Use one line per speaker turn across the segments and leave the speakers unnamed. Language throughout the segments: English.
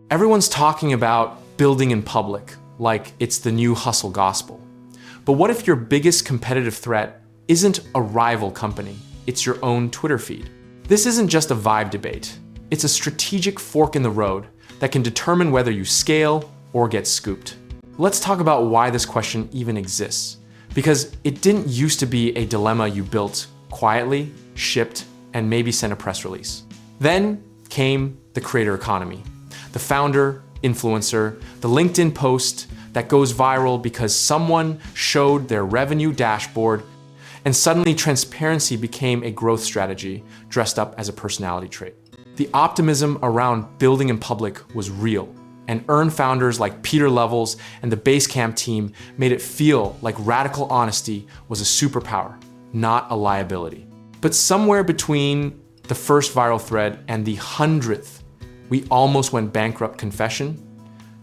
Everyone's talking about building in public, like it's the new hustle gospel. But what if your biggest competitive threat isn't a rival company, it's your own Twitter feed? This isn't just a vibe debate. It's a strategic fork in the road that can determine whether you scale or get scooped. Let's talk about why this question even exists. Because it didn't used to be a dilemma you built quietly, shipped, and maybe sent a press release. Then came the creator economy. The founder, influencer, the LinkedIn post that goes viral because someone showed their revenue dashboard, and suddenly transparency became a growth strategy dressed up as a personality trait. The optimism around building in public was real, and earned founders like Peter Levels and the Basecamp team made it feel like radical honesty was a superpower, not a liability. But somewhere between the first viral thread and the 100th "we almost went bankrupt" confession,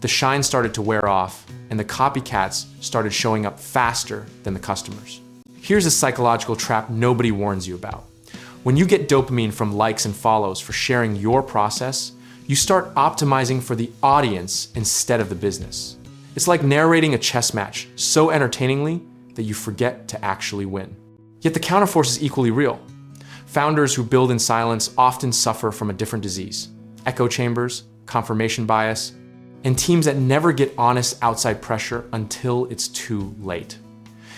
the shine started to wear off and the copycats started showing up faster than the customers. Here's a psychological trap nobody warns you about. When you get dopamine from likes and follows for sharing your process, you start optimizing for the audience instead of the business. It's like narrating a chess match so entertainingly that you forget to actually win. Yet the counterforce is equally real. Founders who build in silence often suffer from a different disease: echo chambers, confirmation bias, and teams that never get honest outside pressure until it's too late.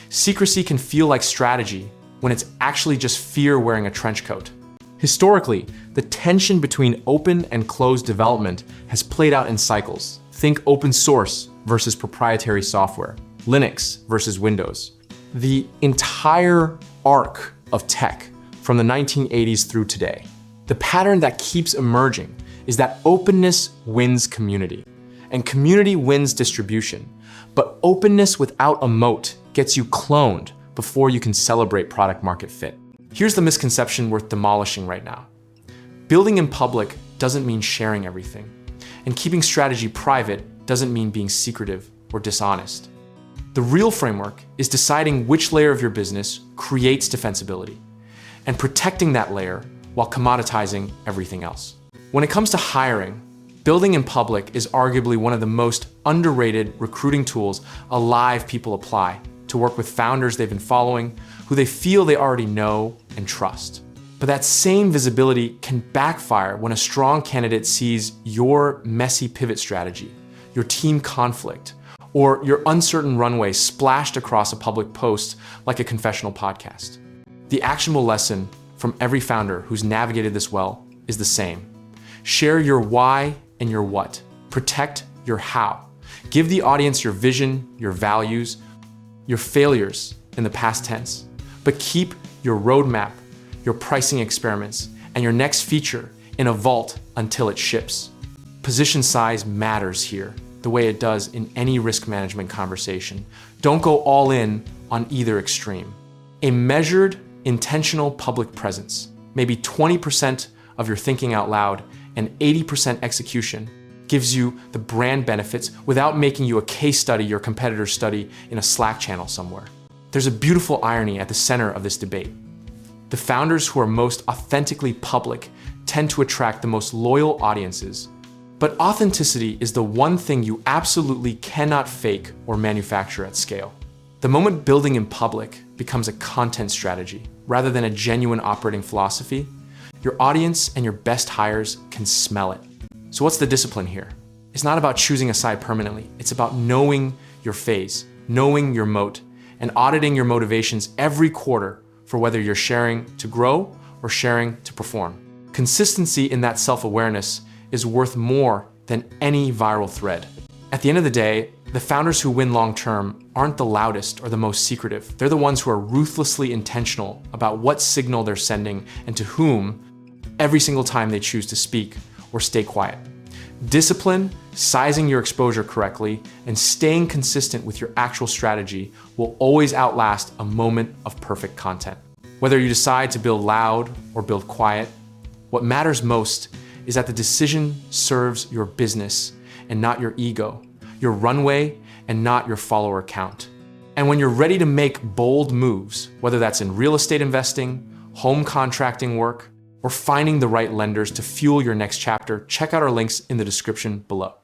Secrecy can feel like strategy when it's actually just fear wearing a trench coat. Historically, the tension between open and closed development has played out in cycles. Think open source versus proprietary software, Linux versus Windows. The entire arc of tech from the 1980s through today. The pattern that keeps emerging is that openness wins community, and community wins distribution. But openness without a moat gets you cloned before you can celebrate product market fit. Here's the misconception worth demolishing right now. Building in public doesn't mean sharing everything, and keeping strategy private doesn't mean being secretive or dishonest. The real framework is deciding which layer of your business creates defensibility, and protecting that layer while commoditizing everything else. When it comes to hiring, building in public is arguably one of the most underrated recruiting tools alive people apply to work with founders they've been following, who they feel they already know and trust. But that same visibility can backfire when a strong candidate sees your messy pivot strategy, your team conflict, or your uncertain runway splashed across a public post like a confessional podcast. The actionable lesson from every founder who's navigated this well is the same. Share your why and your what. Protect your how. Give the audience your vision, your values, your failures in the past tense. But keep your roadmap, your pricing experiments, and your next feature in a vault until it ships. Position size matters here, the way it does in any risk management conversation. Don't go all in on either extreme. A measured, intentional public presence, maybe 20% of your thinking out loud and 80% execution, gives you the brand benefits without making you a case study your competitors study in a Slack channel somewhere. There's a beautiful irony at the center of this debate. The founders who are most authentically public tend to attract the most loyal audiences. But authenticity is the one thing you absolutely cannot fake or manufacture at scale. The moment building in public becomes a content strategy rather than a genuine operating philosophy, your audience and your best hires can smell it. So what's the discipline here? It's not about choosing a side permanently. It's about knowing your phase, knowing your moat, and auditing your motivations every quarter for whether you're sharing to grow or sharing to perform. Consistency in that self-awareness is worth more than any viral thread. At the end of the day, the founders who win long-term aren't the loudest or the most secretive. They're the ones who are ruthlessly intentional about what signal they're sending and to whom every single time they choose to speak or stay quiet. Discipline, sizing your exposure correctly, and staying consistent with your actual strategy will always outlast a moment of perfect content. Whether you decide to build loud or build quiet, what matters most is that the decision serves your business and not your ego, your runway and not your follower count. And when you're ready to make bold moves, whether that's in real estate investing, home contracting work, or finding the right lenders to fuel your next chapter, check out our links in the description below.